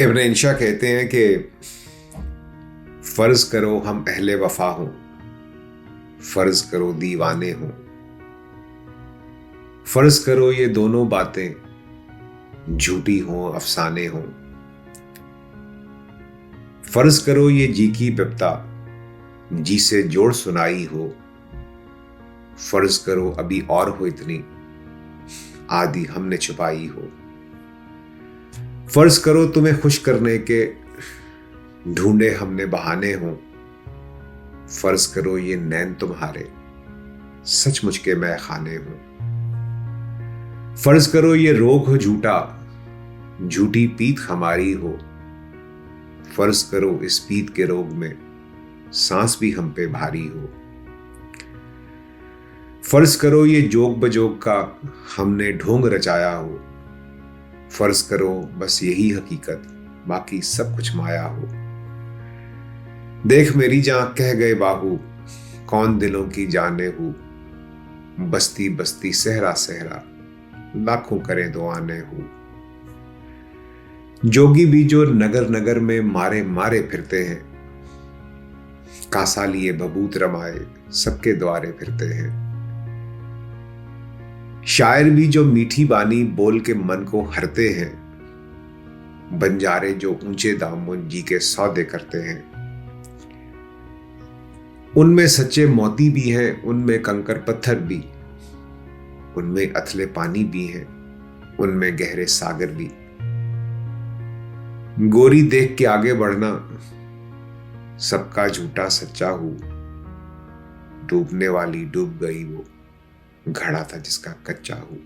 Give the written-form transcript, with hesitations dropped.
इब्न इंशा कहते हैं कि फर्ज करो हम अहले वफा हों, फर्ज करो दीवाने हों, फर्ज करो ये दोनों बातें झूठी हों अफसाने हों, फर्ज करो ये जी की बिपता जी से जोड़ सुनाई हो, फर्ज करो अभी और हो इतनी आदि हमने छुपाई हो, फर्ज करो तुम्हें खुश करने के ढूंढे हमने बहाने हों, फर्ज करो ये नैन तुम्हारे सचमुच के मैं खाने हों, फर्ज करो ये रोग हो झूठा झूठी पीत हमारी हो, फर्ज करो इस पीत के रोग में सांस भी हम पे भारी हो, फर्ज करो ये जोग बजोग का हमने ढोंग रचाया हो, फर्ज करो बस यही हकीकत बाकी सब कुछ माया हो, देख मेरी जान कह गए बाहू कौन दिलों की जाने हूं, बस्ती बस्ती सहरा सहरा लाखों करें दुआने हूं, जोगी भी जो नगर नगर में मारे मारे फिरते हैं, कासा लिए बबूत रमाए सबके द्वारे फिरते हैं, शायर भी जो मीठी बानी बोल के मन को हरते हैं, बंजारे जो ऊंचे दामों जी के सौदे करते हैं, उनमें सच्चे मोती भी हैं उनमें कंकर पत्थर भी, उनमें अथले पानी भी हैं उनमें गहरे सागर भी, गोरी देख के आगे बढ़ना सबका झूठा सच्चा हूं, डूबने वाली डूब गई वो घड़ा था जिसका कच्चा हूं।